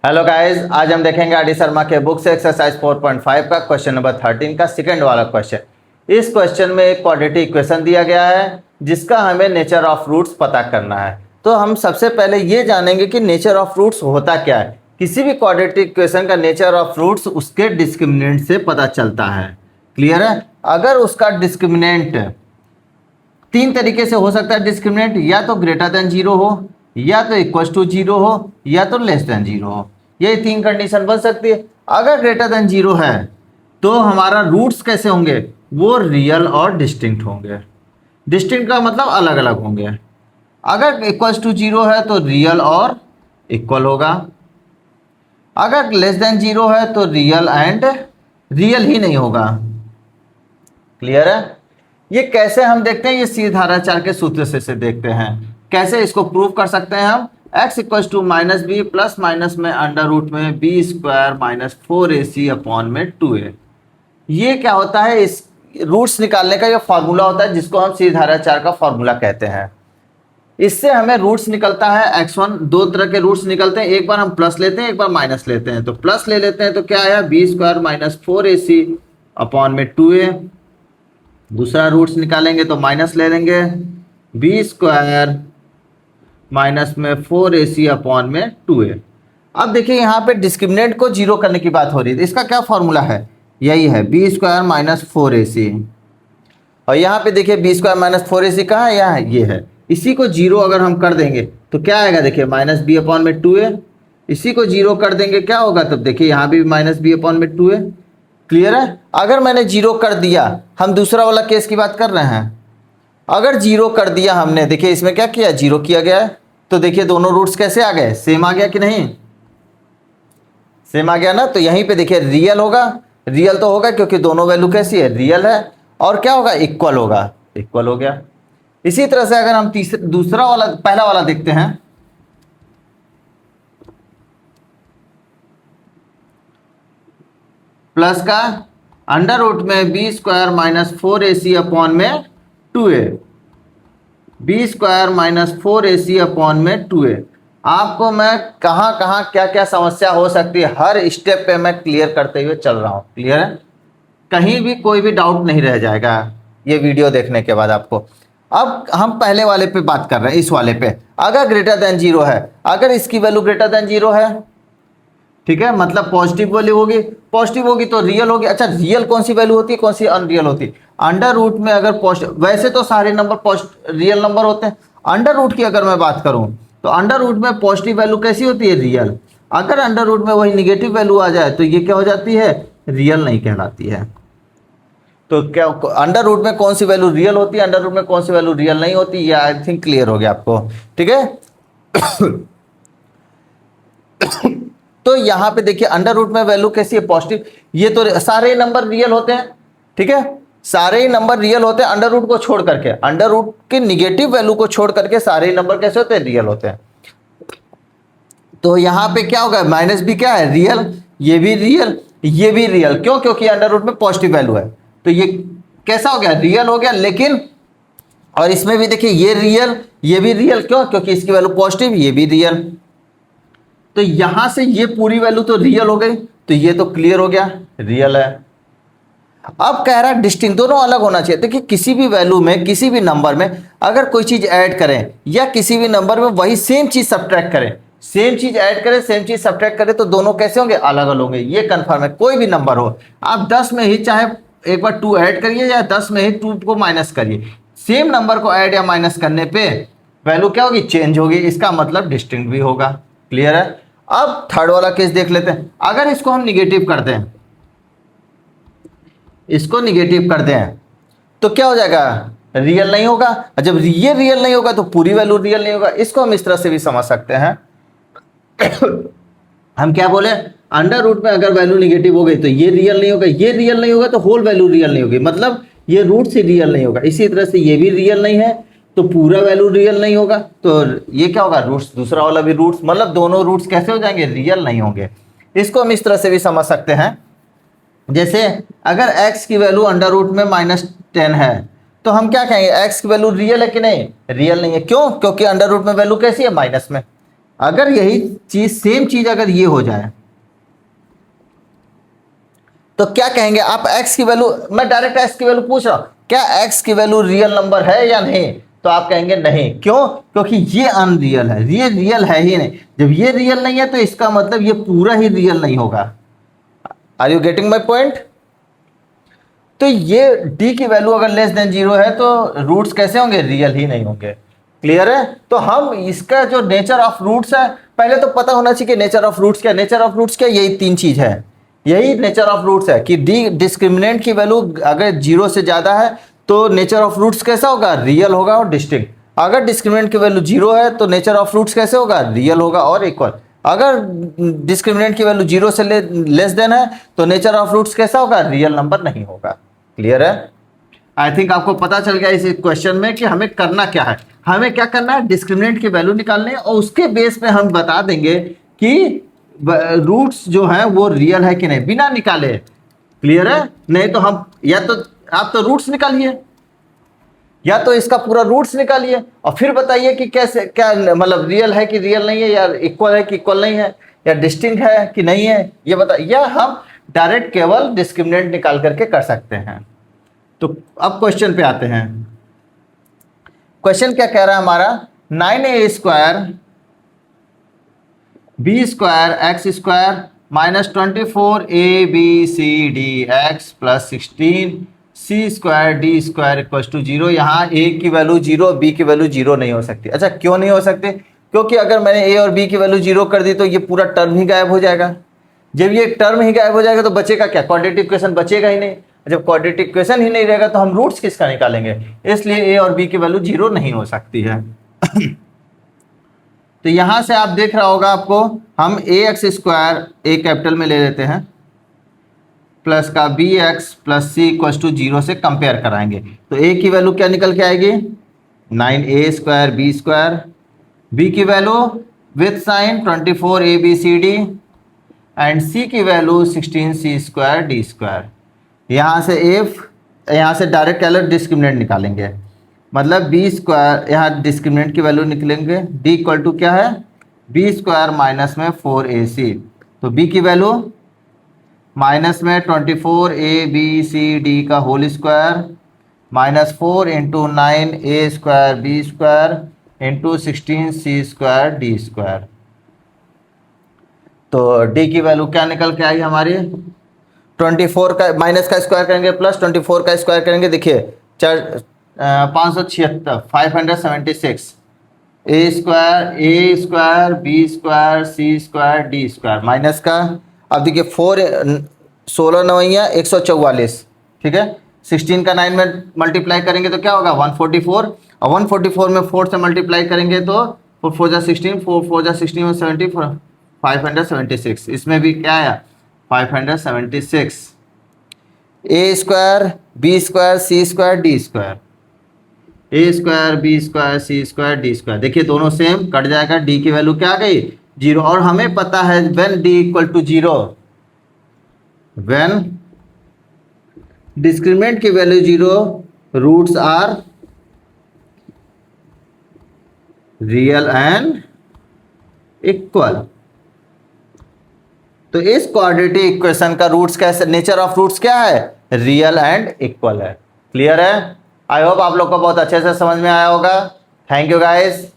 Hello guys, आज हम देखेंगे आर डी शर्मा के बुक से एक्सरसाइज 4.5 का क्वेश्चन नंबर 13 का सेकंड वाला क्वेश्चन। इस क्वेश्चन में एक क्वाड्रेटिक इक्वेशन दिया गया है जिसका हमें नेचर ऑफ रूट्स पता करना है। तो हम सबसे पहले ये जानेंगे कि नेचर ऑफ रूट्स होता क्या है। किसी भी क्वाड्रेटिक इक्वेशन का नेचर ऑफ रूट्स उसके डिस्क्रिमिनेंट से पता चलता है। क्लियर है? अगर उसका डिस्क्रिमिनेंट तीन तरीके से हो सकता है डिस्क्रिमिनेंट, या तो ग्रेटर देन जीरो हो, या तो इक्वल टू जीरो हो, या तो लेस देन जीरो हो। ये तीन कंडीशन बन सकती है। अगर ग्रेटर देन जीरो है तो हमारा रूट्स कैसे होंगे? वो रियल और डिस्टिंक्ट होंगे। डिस्टिंक्ट का मतलब अलग अलग होंगे। अगर इक्वल टू जीरो है तो रियल और इक्वल होगा। अगर लेस देन जीरो है तो रियल एंड रियल ही नहीं होगा। क्लियर है? ये कैसे हम देखते हैं? ये सीधाराचार के सूत्र से देखते हैं। कैसे इसको प्रूव कर सकते हैं हम? x equal to minus B plus minus में अंडर रूट में B square minus 4ac upon में 2a। ये क्या होता है? इस रूट्स निकालने का ये फॉर्मूला होता है जिसको हम सीधाराचार का फॉर्मूला कहते हैं। इससे हमें रूट्स निकलता है x1। दो तरह के रूट्स निकलते हैं, एक बार हम प्लस लेते हैं, एक बार माइनस लेते हैं। तो प्लस ले लेते हैं तो क्या आया? B square minus 4ac upon में 2a। दूसरा रूट्स निकालेंगे तो माइनस ले लेंगे, बी स्क्वायर माइनस में 4ac अपॉन में 2a। अब देखिए यहाँ पे डिस्क्रिमिनेंट को जीरो करने की बात हो रही है। इसका क्या फॉर्मूला है? यही है, बी स्क्वायर माइनस 4ac। और यहाँ पे देखिए बी स्क्वायर माइनस 4ac कहाँ है? यहाँ है, ये है। इसी को जीरो अगर हम कर देंगे तो क्या आएगा? देखिए माइनस बी अपॉन में 2a। इसी को जीरो कर देंगे क्या होगा? तब देखिए यहाँ भी माइनस बी अपॉन में 2a। क्लियर है? अगर मैंने जीरो कर दिया, हम दूसरा वाला केस की बात कर रहे हैं। अगर जीरो कर दिया हमने, देखिए इसमें क्या किया? जीरो किया गया है। तो देखिए दोनों रूट्स कैसे आ गए? सेम आ गया कि नहीं? सेम आ गया ना। तो यहीं पे देखिए रियल होगा। रियल तो होगा क्योंकि दोनों वैल्यू कैसी है? रियल है। और क्या होगा? इक्वल होगा। इक्वल हो गया। इसी तरह से अगर हम दूसरा वाला पहला वाला देखते हैं, प्लस का अंडर रूट में B square minus 4ac upon में 2a। B square minus 4ac upon में 2a। आपको मैं कहाँ कहाँ क्या क्या समस्या हो सकती है हर स्टेप पे मैं क्लियर करते हुए चल रहा हूँ। क्लियर है? कहीं भी कोई भी डाउट नहीं रह जाएगा ये वीडियो देखने के बाद आपको। अब हम पहले वाले पे बात कर रहे हैं, इस वाले पे। अगर ग्रेटर देन जीरो है, अगर इसकी वैल्यू ग्रेटर देन जीरो है, ठीक है, मतलब पॉजिटिव वैल्यू होगी। पॉजिटिव होगी तो रियल होगी। अच्छा, रियल कौन सी वैल्यू होती है, कौन सी अनरियल होती है? अंडर रूट में अगर वैसे तो सारे नंबर रियल नंबर होते हैं। अंडर रूट की अगर मैं बात करूं तो अंडर रूट में पॉजिटिव वैल्यू कैसी होती है? रियल। अगर अंडर रूट में वही निगेटिव वैल्यू आ जाए तो ये क्या हो जाती है? रियल नहीं कहलाती है। तो क्या अंडर रूट में कौन सी वैल्यू रियल होती है, अंडर रूट में कौन सी वैल्यू रियल नहीं होती? ये आई थिंक क्लियर हो गया आपको। ठीक है। तो यहाँ पे देखिए अंडर रूट में वैल्यू कैसी है? पॉजिटिव। ये तो सारे नंबर रियल होते हैं। ठीक है, सारे ही नंबर रियल होते हैं अंडर रूट को छोड़ करके। अंडर रूट के निगेटिव वैल्यू को छोड़ करके सारे ही नंबर कैसे होते हैं? रियल होते हैं। तो यहाँ पे क्या होगा? माइनस भी क्या है? रियल। ये भी रियल, ये भी रियल। क्यों? क्योंकि अंडर रूट में पॉजिटिव वैल्यू है। तो ये कैसा हो गया? रियल हो गया। लेकिन और इसमें भी देखिए ये रियल, ये भी रियल। क्यों? क्योंकि इसकी वैल्यू पॉजिटिव, ये भी रियल। तो यहां से ये पूरी वैल्यू तो रियल हो गई। तो ये तो क्लियर हो गया, रियल है। अब कह रहा है डिस्टिंक्ट, दोनों अलग होना चाहिए। देखिए किसी भी वैल्यू में, किसी भी नंबर में अगर कोई चीज ऐड करें या किसी भी नंबर में वही सेम चीज सब्ट्रैक्ट करें, सेम चीज ऐड करें, सेम चीज सब्ट्रैक्ट करें, तो दोनों कैसे होंगे? अलग अलग होंगे। ये कंफर्म है। कोई भी नंबर हो, आप 10 में ही चाहे एक बार 2 ऐड करिए या 10 में ही 2 को माइनस करिए, सेम नंबर को ऐड या माइनस करने पे वैल्यू क्या होगी? चेंज होगी। इसका मतलब डिस्टिंक्ट भी होगा। क्लियर है? अब थर्ड वाला केस देख लेते हैं। अगर इसको हम निगेटिव कर दें, इसको निगेटिव कर दें तो क्या हो जाएगा? रियल नहीं होगा। जब ये रियल नहीं होगा तो पूरी वैल्यू रियल नहीं होगा। इसको हम इस तरह से भी समझ सकते हैं। हम क्या बोले? अंडर रूट में अगर वैल्यू निगेटिव हो गई तो ये रियल नहीं होगा, ये रियल नहीं होगा तो होल वैल्यू रियल नहीं होगी, मतलब ये रूट से रियल नहीं होगा। इसी तरह से ये भी रियल नहीं है तो पूरा वैल्यू रियल नहीं होगा। तो ये क्या होगा? रूट्स, दूसरा वाला भी रूट्स, मतलब दोनों रूट्स कैसे हो जाएंगे? रियल नहीं होंगे। इसको हम इस तरह से भी समझ सकते हैं। जैसे अगर x की वैल्यू अंडर रूट में -10 है तो हम क्या कहेंगे? x की वैल्यू रियल है कि नहीं? रियल नहीं है। क्यों? क्योंकि अंडर रूट में वैल्यू कैसी है? माइनस में। अगर यही चीज सेम चीज अगर ये हो जाए तो क्या कहेंगे आप? x की वैल्यू, मैं डायरेक्ट x की वैल्यू पूछ रहा हूं, क्या x की वैल्यू रियल नंबर है या नहीं? तो आप कहेंगे नहीं। क्यों? क्योंकि ये अनरियल है, ये रियल है ही नहीं। जब ये रियल नहीं है तो इसका मतलब ये पूरा ही रियल नहीं होगा। Are you getting my point? तो ये d की वैल्यू अगर लेस देन 0 है तो रूट्स कैसे होंगे? रियल ही नहीं होंगे। क्लियर है? तो हम इसका जो नेचर ऑफ रूट्स है, पहले तो पता होना चाहिए कि नेचर ऑफ रूट्स क्या। नेचर ऑफ रूट्स क्या? यही तीन चीज है, यही नेचर ऑफ रूट्स है कि डी डिस्क्रिमिनेंट की वैल्यू अगर 0 से ज्यादा है तो नेचर ऑफ रूट्स कैसा होगा? रियल होगा और डिस्टिंक्ट। अगर डिस्क्रिमिनेंट की वैल्यू 0 है तो नेचर ऑफ रूट्स कैसे होगा? रियल होगा और इक्वल। अगर डिस्क्रिमिनेंट की वैल्यू 0 से लेस देन है तो नेचर ऑफ रूट्स कैसा होगा? रियल नंबर नहीं होगा। क्लियर है? आई थिंक आपको पता चल गया इस क्वेश्चन में कि हमें करना क्या है। हमें क्या करना है? डिस्क्रिमिनेंट की वैल्यू निकालनी है और उसके बेस पे हम बता देंगे कि रूट्स जो है वो रियल है कि नहीं, बिना निकाले। क्लियर है? नहीं तो हम या तो आप तो रूट्स निकालिए या तो इसका पूरा रूट्स निकालिए और फिर बताइए कि कैसे, क्या मतलब रियल है कि रियल नहीं है, या इक्वल है कि इक्वल नहीं है, या डिस्टिंक्ट है कि नहीं है, ये बता। या हम डायरेक्ट केवल डिस्क्रिमिनेंट निकाल करके कर सकते हैं। तो अब क्वेश्चन पे आते हैं। क्वेश्चन क्या कह रहा है हमारा? 9a square B square x square minus 24abcdx plus 16c² d square equal to 0। यहाँ a की वैल्यू 0, b की वैल्यू 0 नहीं हो सकती। अच्छा, क्यों नहीं हो सकते? क्योंकि अगर मैंने a और b की वैल्यू 0 कर दी तो ये पूरा टर्म ही गायब हो जाएगा। जब ये टर्म ही गायब हो जाएगा तो बचेगा क्या? क्वाड्रेटिक इक्वेशन बचेगा ही नहीं। जब क्वाड्रेटिक इक्वेशन ही नहीं रहेगा तो हम रूट्स किसका निकालेंगे? इसलिए a और b की वैल्यू 0 नहीं हो सकती है। तो यहां से आप देख रहा होगा आपको, हम ax स्क्वायर a कैपिटल में ले लेते हैं प्लस का bx plus c equal to 0 से कंपेयर कराएंगे। तो a की वैल्यू क्या निकल के आएगी? 9a square b square, b की value with sign 24abcd and c की वैल्यू 16c² d स्क्वायर। यहाँ से यहाँ से डायरेक्ट कैलर डिस्क्रिमिनेंट निकालेंगे, मतलब b स्क्वायर, यहाँ डिस्क्रिमिनेंट की वैल्यू निकलेंगे। d इक्वल टू क्या है? b स्क्वायर माइनस में 4ac। तो b की वैल्यू माइनस में 24abcd का whole square minus 4 into 9a square b square into 16c² d square. तो d की वैल्यू क्या निकल के आई हमारी? 24 का माइनस का स्क्वायर करेंगे प्लस 24 का स्क्वायर करेंगे। देखिए 576, 576 a square b square c² d square minus का, अब देखिए 4 16 नवैया 144, ठीक है। 16 का 9 में मल्टीप्लाई करेंगे तो क्या होगा? 144, और 144 में 4 से मल्टीप्लाई करेंगे तो 4 4 जा 16, 4 4 जा 16 में 70, 576। इसमें भी क्या आया? 576 a square b square c² d square, a square b square c² d square. देखिए दोनों सेम कट जाएगा, d की वैल्यू क्या आ गई? 0। और हमें पता है when d equal to 0, when discriminant की value 0, roots are real and equal. तो इस क्वाड्रेटिक इक्वेशन का रूट्स कैसे, नेचर ऑफ रूट्स क्या है? रियल एंड इक्वल है। क्लियर है? आई होप आप लोग को बहुत अच्छे से समझ में आया होगा। Thank you guys.